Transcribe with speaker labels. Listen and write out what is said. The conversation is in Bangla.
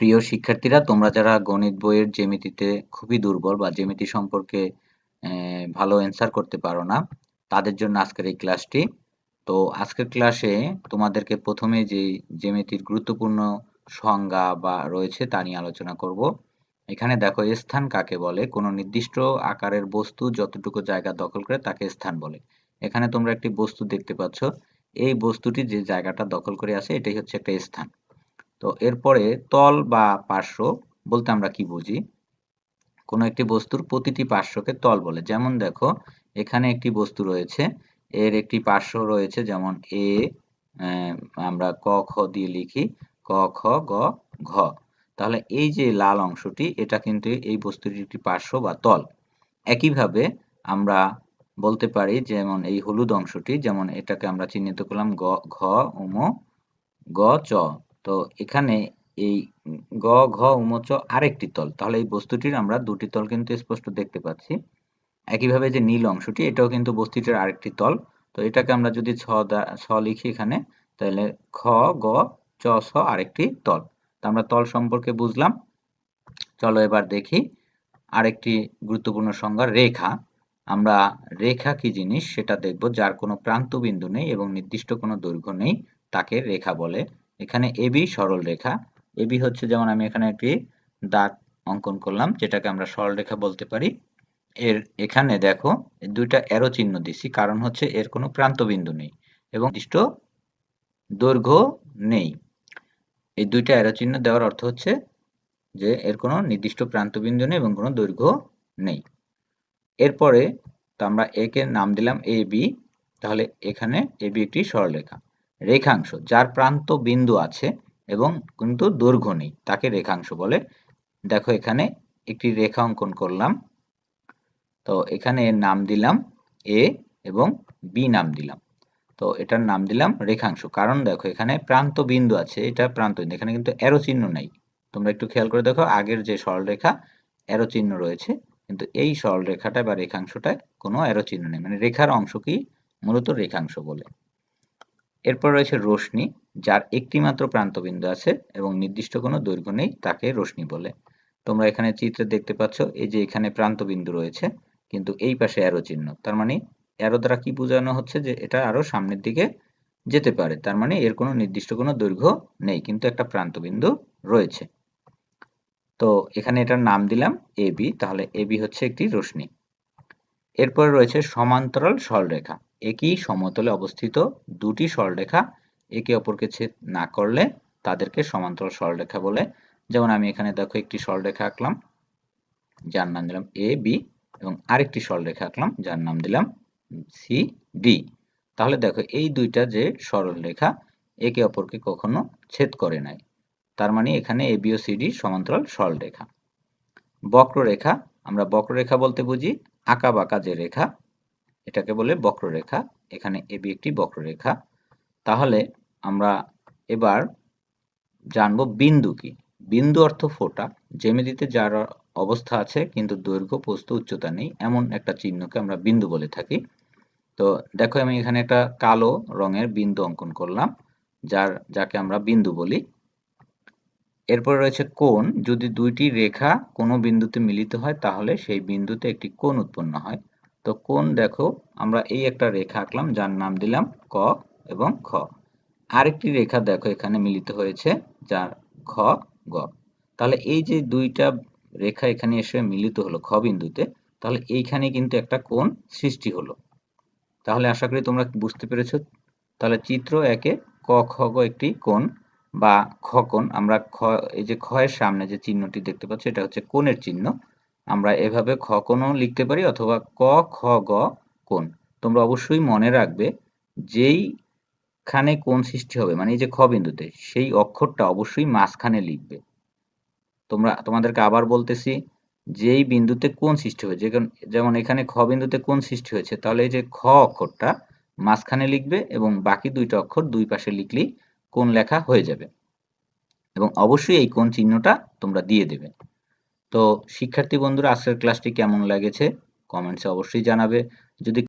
Speaker 1: প্রিয় শিক্ষার্থীরা, তোমরা যারা গণিত বইয়ের জ্যামিতিতে খুবই দুর্বল বা জ্যামিতি সম্পর্কে ভালো অ্যান্সার করতে পারো না, তাদের জন্য আজকের এই ক্লাসটি। তো আজকের ক্লাসে তোমাদেরকে প্রথমে যে জ্যামিতির গুরুত্বপূর্ণ সংজ্ঞা বা রয়েছে তা নিয়ে আলোচনা করব। এখানে দেখো, স্থান কাকে বলে? কোনো নির্দিষ্ট আকারের বস্তু যতটুকু জায়গা দখল করে তাকে স্থান বলে। এখানে তোমরা একটি বস্তু দেখতে পাচ্ছ, এই বস্তুটি যে জায়গাটা দখল করে আছে এটাই হচ্ছে একটা স্থান। তো এরপরে তল বা পার্শ্ব বলতে আমরা কি বুঝি? কোনো একটি বস্তুর প্রতিটি পার্শ্বকে তল বলে। যেমন দেখো, এখানে একটি বস্তু রয়েছে, এর একটি পার্শ্ব রয়েছে, যেমন এ, আমরা ক খ দিয়ে লিখি, ক খ গ ঘ। তাহলে এই যে লাল অংশটি, এটা কিন্তু এই বস্তুটির একটি পার্শ্ব বা তল। একইভাবে আমরা বলতে পারি, যেমন এই হলুদ অংশটি, যেমন এটাকে আমরা চিহ্নিত করলাম ঘ উম গ চ। তো এখানে এই গ ঘ উম চ আরেকটি তল। তাহলে এই বস্তুটির আমরা দুটি তল কিন্তু স্পষ্ট দেখতে পাচ্ছি। একইভাবে যে নীল অংশটি, এটাও কিন্তু বস্তুটির আরেকটি তল। তো এটাকে আমরা যদি ছ লিখি এখানে, তাহলে খ গ চ ছ আরেকটি তল। তো আমরা তল সম্পর্কে বুঝলাম। চলো এবার দেখি আরেকটি গুরুত্বপূর্ণ সংজ্ঞা, রেখা। আমরা রেখা কি জিনিস সেটা দেখব। যার কোনো প্রান্ত বিন্দু নেই এবং নির্দিষ্ট কোনো দৈর্ঘ্য নেই তাকে রেখা বলে। এখানে এবি সরল রেখা। এবি হচ্ছে, যেমন আমি এখানে একটি দাগ অঙ্কন করলাম, যেটাকে আমরা সরল রেখা বলতে পারি। এখানে দেখো, দুইটা অ্যারো চিহ্ন দিছি, কারণ হচ্ছে এর কোনো প্রান্ত বিন্দু নেই এবং নির্দিষ্ট দৈর্ঘ্য নেই। এই দুইটা অ্যারো চিহ্ন দেওয়ার অর্থ হচ্ছে যে এর কোনো নির্দিষ্ট প্রান্ত বিন্দু নেই এবং কোনো দৈর্ঘ্য নেই। এরপরে তো আমরা একে নাম দিলাম এ বি। তাহলে এখানে এ বি একটি সরলরেখা। রেখাংশ, যার প্রান্ত বিন্দু আছে এবং কিন্তু দৈর্ঘ্য নেই তাকে রেখাংশ বলে। দেখো, এখানে একটি রেখা অঙ্কন করলাম। তো এখানে এর নাম দিলাম এ এবং বি নাম দিলাম। তো এটার নাম দিলাম রেখাংশ, কারণ দেখো এখানে প্রান্ত বিন্দু আছে, এটা প্রান্ত বিন্দু, এখানে কিন্তু অ্যারো চিহ্ন নাই। তোমরা একটু খেয়াল করে দেখো, আগের যে সরলরেখা অ্যারো চিহ্ন রয়েছে, কিন্তু এই সরলরেখাটায় বা রেখাংশটায় কোনো অ্যারো চিহ্ন নেই, মানে রেখার অংশকেই মূলত রেখাংশ বলে। এরপর রয়েছে রশ্মি, যার একটি মাত্র প্রান্ত বিন্দু আছে এবং নির্দিষ্ট কোনো দৈর্ঘ্য নেই তাকে রশ্মি বলে। তোমরা এখানে চিত্রে দেখতে পাচ্ছ, এই যে এখানে প্রান্ত বিন্দু রয়েছে কিন্তু এই পাশে অ্যারো চিহ্ন। তার মানে অ্যারো দ্বারা কি বোঝানো হচ্ছে? যে এটা আরো সামনের দিকে যেতে পারে। তার মানে এর কোনো নির্দিষ্ট কোনো দৈর্ঘ্য নেই কিন্তু একটা প্রান্ত বিন্দু রয়েছে। তো এখানে এটার নাম দিলাম এবি। তাহলে এবি হচ্ছে একটি রশ্মি। এরপরে রয়েছে সমান্তরাল সরলরেখা। একই সমতলে অবস্থিত দুটি সরলরেখা একে অপরকে ছেদ না করলে তাদেরকে সমান্তরাল সরলরেখা বলে। যেমন আমি এখানে দেখো একটি সরলরেখা আঁকলাম, যার নাম দিলাম এ বি, এবং আরেকটি সরলরেখা আঁকলাম যার নাম দিলাম সি ডি। তাহলে দেখো, এই দুইটা যে সরলরেখা একে অপরকে কখনো ছেদ করে নাই। তার মানে এখানে A B O C D সমান্তরাল সরলরেখা। বক্ররেখা, আমরা বক্ররেখা বলতে বুঝি আঁকা বাঁকা যে রেখা, এটাকে বলে বক্ররেখা। এখানে এবি একটি বক্ররেখা। তাহলে আমরা এবার জানবো বিন্দু কি। বিন্দু অর্থ ফোঁটা। জ্যামিতিতে যার অবস্থা আছে কিন্তু দৈর্ঘ্য, প্রস্থ, উচ্চতা নেই, এমন একটা চিহ্নকে আমরা বিন্দু বলে থাকি। তো দেখো, আমি এখানে একটা কালো রঙের বিন্দু অঙ্কন করলাম, যাকে আমরা বিন্দু বলি। এরপর রয়েছে কোণ। যদি দুইটি রেখা কোনো বিন্দুতে মিলিত হয় তাহলে সেই বিন্দুতে একটি কোণ উৎপন্ন হয়। তো কোণ দেখো, আমরা এই একটা রেখা আঁকলাম যার নাম দিলাম ক এবং খ। আরেকটি রেখা দেখো এখানে মিলিত হয়েছে, যার খ গ। তাহলে এই যে দুইটা রেখা এখানে এসে মিলিত হলো খ বিন্দুতে, তাহলে এইখানে কিন্তু একটা কোণ সৃষ্টি হলো। তাহলে আশা করি তোমরা বুঝতে পেরেছো। তাহলে চিত্র একে ক খ গ একটি কোণ বা খ কোণ। আমরা এই যে খ এর সামনে যে চিহ্নটি দেখতে পাচ্ছ, এটা হচ্ছে কোণের চিহ্ন। আমরা এভাবে খ কোণও লিখতে পারি অথবা ক খ গ কোণ। তোমরা অবশ্যই মনে রাখবে, যেইখানে কোণ সৃষ্টি হবে মানে এই যে খ বিন্দুতে, সেই অক্ষরটা অবশ্যই মাঝখানে লিখবে। তোমাদেরকে আবার বলতেছি, যেই বিন্দুতে কোণ সৃষ্টি হয়েছে, যেমন এখানে খ বিন্দুতে কোণ সৃষ্টি হয়েছে, তাহলে এই যে খ অক্ষরটা মাঝখানে লিখবে এবং বাকি দুইটা অক্ষর দুই পাশে লিখলেই কোণ লেখা হয়ে যাবে। এবং অবশ্যই এই কোণ চিহ্নটা তোমরা দিয়ে দেবে। তো শিক্ষার্থী বন্ধুরা, আজকের ক্লাসটি কেমন লেগেছে কমেন্টসে অবশ্যই জানাবে। যদি